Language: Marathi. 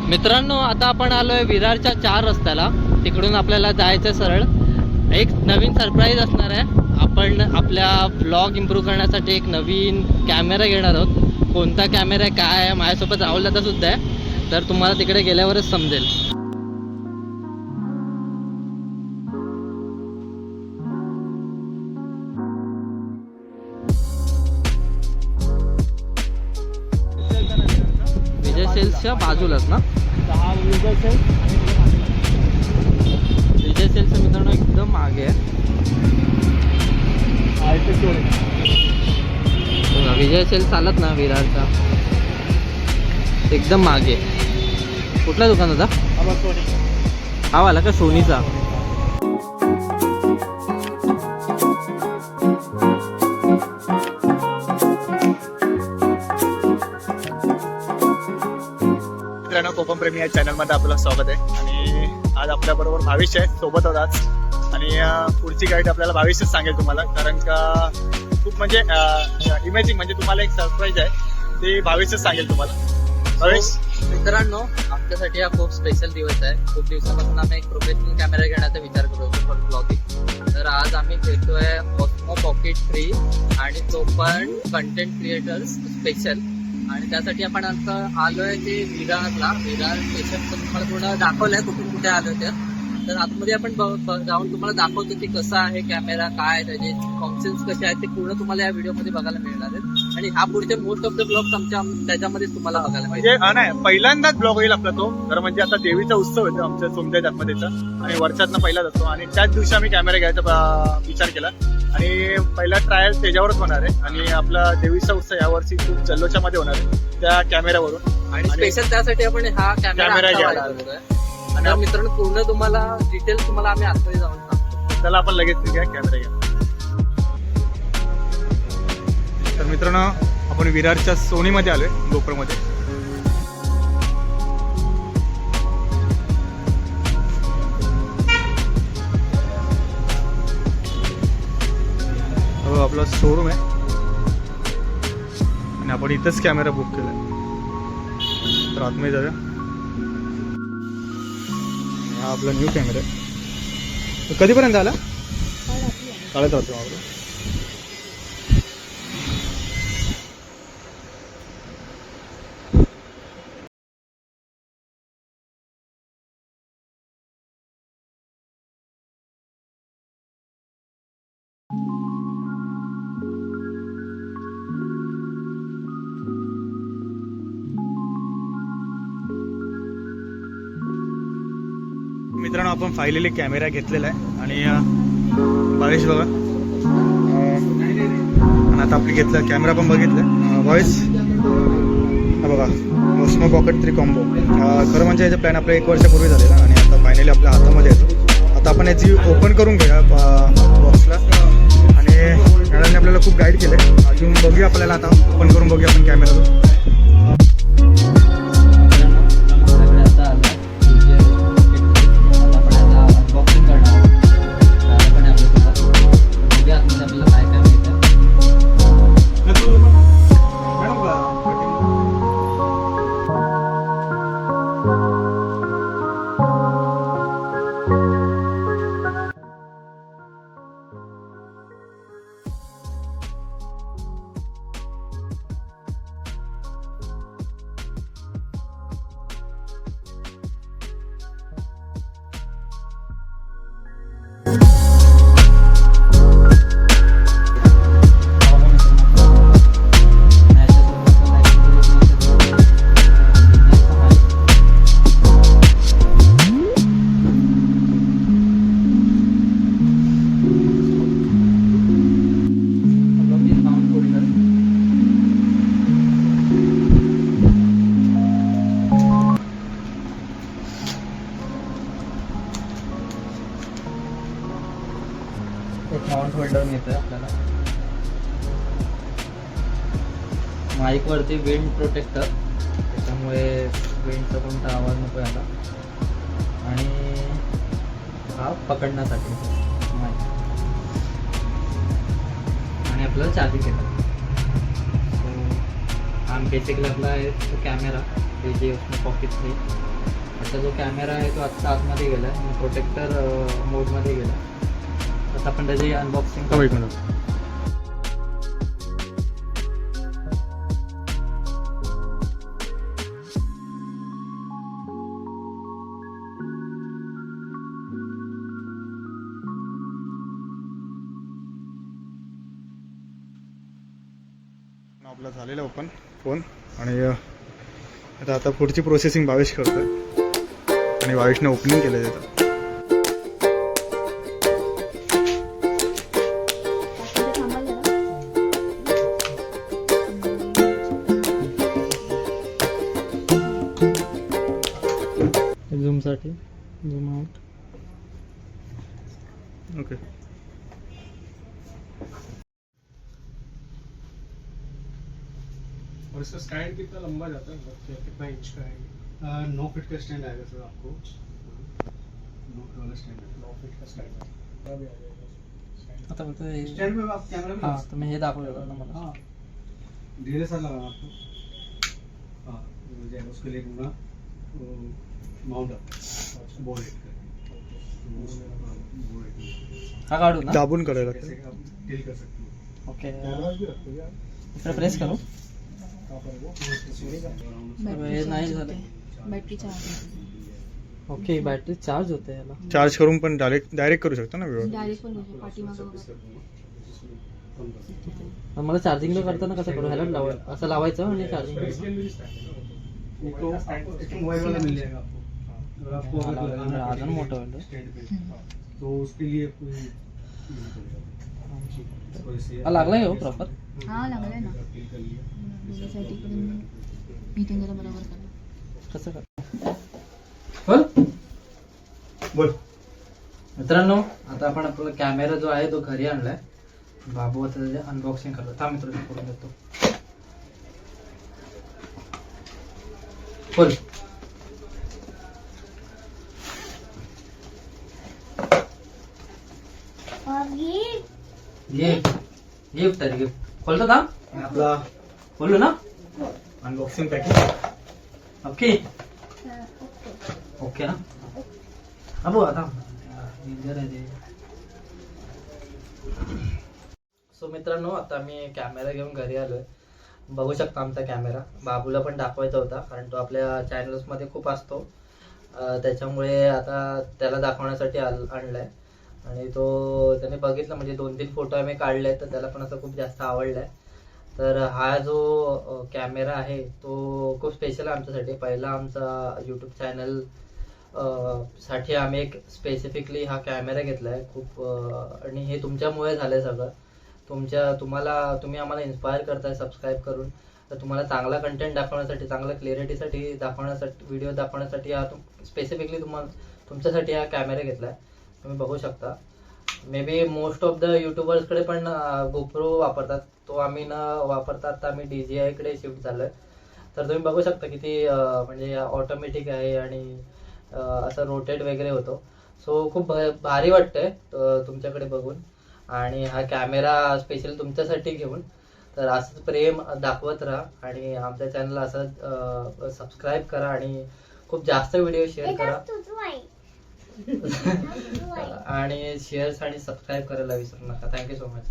मित्रांनो, आता आपण आलोय विरारच्या 4 रस्त्याला. तिकडून आपल्याला जायचं सरळ. एक नवीन सरप्राईज असणार आहे. आपण आपल्या व्लॉग इम्प्रूव्ह करण्यासाठी एक नवीन कॅमेरा घेणार आहोत. कोणता कॅमेरा आहे, काय आहे, माझ्यासोबत राहुल दादा सुद्धा आहे. तर तुम्हाला तिकडे गेल्यावरच समजेल. विजय सेल्सच्या बाजूलाच ना. विजय सेल्सचं मित्रांनो एकदम मागे आहे. विजय सेल्स चालत ना विरारचा, एकदम मागे. कुठला दुकान होता हा वाला का, सोनीचा? मित्रांनो, कोकण प्रेमी या चॅनलमध्ये आपलं स्वागत आहे. आणि आज आपल्याबरोबर भाविश आहे सोबत होत आज. आणि पुढची गाईड आपल्याला भाविशच सांगेल तुम्हाला, कारण का खूप म्हणजे इमेजिंग म्हणजे तुम्हाला एक सरप्राईज आहे, ते भाविशच सांगेल तुम्हाला. भाविश मित्रांनो, आमच्यासाठी हा खूप स्पेशल दिवस आहे. खूप दिवसापासून आम्ही एक प्रोफेशनल कॅमेरा घेण्याचा विचार करत होतो फॉर ब्लॉगिंग. तर आज आम्ही घेतोय ऑस्मो पॉकेट 3 आणि तो पण कंटेंट क्रिएटर्स स्पेशल. आणि त्यासाठी आपण आता आलोय ते विरारला. विरार स्टेशन तुम्हाला थोडं दाखवलंय कुठून कुठे आलोय ते. तर आतमध्ये आपण जाऊन तुम्हाला दाखवतो की कसा आहे कॅमेरा, काय त्याचे फंक्शन्स कसे आहेत, ते पूर्ण तुम्हाला या व्हिडिओमध्ये बघायला मिळणार आहेत. आणि हा पुढचे मोस्ट ऑफ द ब्लॉग्स आमच्या त्याच्यामध्ये तुम्हाला बघायला म्हणजे नाही पहिल्यांदाच ब्लॉग होईल आपला तो. तर म्हणजे आता देवीचा उत्सव येतो आमच्या सोमदेव जातमध्येचा, आणि वर्षातनं पहिलाच असतो. आणि त्याच दिवशी आम्ही कॅमेरा घ्यायचा विचार केला. आणि पहिला ट्रायल त्याच्यावरच होणार आहे. आणि आपला देवीचा उत्सव यावर्षी खूप जल्लोषामध्ये होणार आहे त्या कॅमेऱ्यावरून. आणि स्पेशल त्यासाठी आपण हा कॅमेरा घ्यायला. आणि मित्रांनो, पूर्ण तुम्हाला डिटेल्स तुम्हाला आम्ही आतमध्ये जाऊन सांगतो. त्याला आपण लगेच घ्या कॅमेरा घ्या. तर मित्रांनो, आपण विरारच्या सोनीमध्ये आलोय, गोप्रोमध्ये. हो, आपला शोरूम आहे आणि आपण इथंच कॅमेरा बुक केलाय. तर आतमध्ये जाऊया. हा आपला न्यू कॅमेरा आहे. कधीपर्यंत आला? 3:30 वाजता. मित्रांनो, आपण फायनली कॅमेरा घेतलेला आहे. आणि भावेश बघा, आणि आता आपली घेतलं कॅमेरा पण बघितलं. भावेश हा बघा, ऑस्मो पॉकेट 3 कॉम्बो. खरं म्हणजे याचा प्लॅन आपला 1 वर्षापूर्वी झालेला, आणि आता फायनली आपल्या हातामध्ये येतो. आता आपण याची ओपन करून घेऊया बॉक्सला. आणि मॅडमने आपल्याला खूप गाईड केलं आहे. अजून बघूया, आपल्याला आता ओपन करून बघूया आपण कॅमेरा. एक माउंट होल्डर मिळतोय आपल्याला. माईक वरती विंड प्रोटेक्टर, त्याच्यामुळे विंडचा कोणता आवाज नको याला. आणि हा पकडण्यासाठी माईक. आणि आपल्याला चार्जिंग केलं. बेसिकली आपला कॅमेरा DJI Osmo Pocket 3. आता जो कॅमेरा आहे तो आत्ता आतमध्ये गेला आहे आणि प्रोटेक्टर मोडमध्ये गेला. आता आपण त्याची अनबॉक्सिंग हो, एक मिनिट. आपला झालेला ओपन फोन आणि आता पुढची प्रोसेसिंग भावेश करतोय आणि भावेशने ओपनिंग केलं त्याचं. झूमसाठी झूम आउट. ओके. और इसका स्टैंड कितना लंबा जाता है, मतलब कितना इंच का है? 9 फीट का स्टैंड आएगा सर आपको. 9 फीट वाला स्टैंड है, 9 फीट का स्टैंड है. क्या भी आ जाएगा स्टैंड. आता फक्त हे स्टैंड में आप कैमरा भी हां लगा सकते तुम्ही हे दाखवलं ना हो. मला. हाँ DSLR लगाना आपको. हाँ मिल जाएगा उसके लिए पूरा माउंट अप बोर्ड हिट हा काढू ना. दाबून करायला कैसे लागतं. आप डील कर सकते हो. ओके कैमरा भी रखते हो यार. इकडे प्रेस करू. बॅटरी हे नाही झालं. Battery charge okay battery charge होते याला. चार्ज करून पण डायरेक्ट करू शकतो ना व्यवस्थित. डायरेक्ट पण होतो पाठीमागं पण मला चार्जिंगला करताना कसं करू. ह्याला असं लावायचं आणि चार्जिंग मोबाइल वाला मिल जाएगा आपको. अगर आपको हाँ, अगर लगाना है अजून मोठं होईल. स्टैंड पे, तो उसके लिए कोई हा लागलाय हो प्रॉपर. हा लागलाय ना. डील कर लिया. दोन्हीसाठी इकडून मीटिंग जरा बरोबर करा. कसं कर. बोल बोल. मित्रांनो आता आपण आपला कॅमेरा जो आहे तो घरी आणलाय. बाबू आता त्याचे अनबॉक्सिंग करतो. थांब मित्रांनो करून देतो. बोल. गिफ्ट आहे गिफ्ट. खोलतो का. आपला बोलू ना. अनबॉक्सिंग पॅकिंग ओके ओके ना. अबो आता डेंजर आहे ते. सो मित्रांनो आता मी कॅमेरा घेऊन घरी आलोय. बघू शकता आमचा कॅमेरा. बाबूला पण दाखवायचा होता कारण तो आपल्या चॅनल्स मध्ये खूप असतो. त्याच्यामुळे आता त्याला दाखवण्यासाठी आणलाय आणि तो त्याने बघितलं म्हणजे 2-3 फोटो आम्ही काढले तर त्याला पण असं खूप जास्त आवडलाय. तर हा जो कॅमेरा आहे तो खूप स्पेशल आहे आमच्यासाठी. पहिला आमचा यूट्यूब चॅनल साठी आम्ही एक स्पेसिफिकली हा कॅमेरा घेतलाय खूप. आणि हे तुमच्यामुळे झालंय सगळं. तुम्ही आम्हाला इन्स्पायर करताय सबस्क्राईब करून. तर तुम्हाला चांगला कंटेंट दाखवण्यासाठी चांगल्या क्लिअरिटीसाठी दाखवण्यासाठी व्हिडिओ दाखवण्यासाठी हा स्पेसिफिकली तुमच्यासाठी हा कॅमेरा घेतलाय. तुम्ही बघू शकता. May be most of the युट्यूबर्सकडे पण गोप्रो वापरतात. तो आम्ही न वापरता आता आम्ही DJI कडे शिफ्ट झालोय. तर तुम्ही बघू शकता किती म्हणजे ऑटोमॅटिक आहे आणि असं रोटेट वगैरे होतो. सो खूप भारी वाटतंय तुमच्याकडे बघून. आणि हा कॅमेरा स्पेशल तुमच्यासाठी घेऊन. तर असंच प्रेम दाखवत राहा आणि आमच्या चॅनलला असं सबस्क्राईब करा आणि खूप जास्त व्हिडिओ शेअर करा. आणि शेअर्स आणि सबस्क्राईब करायला विसरू नका. Thank you so much.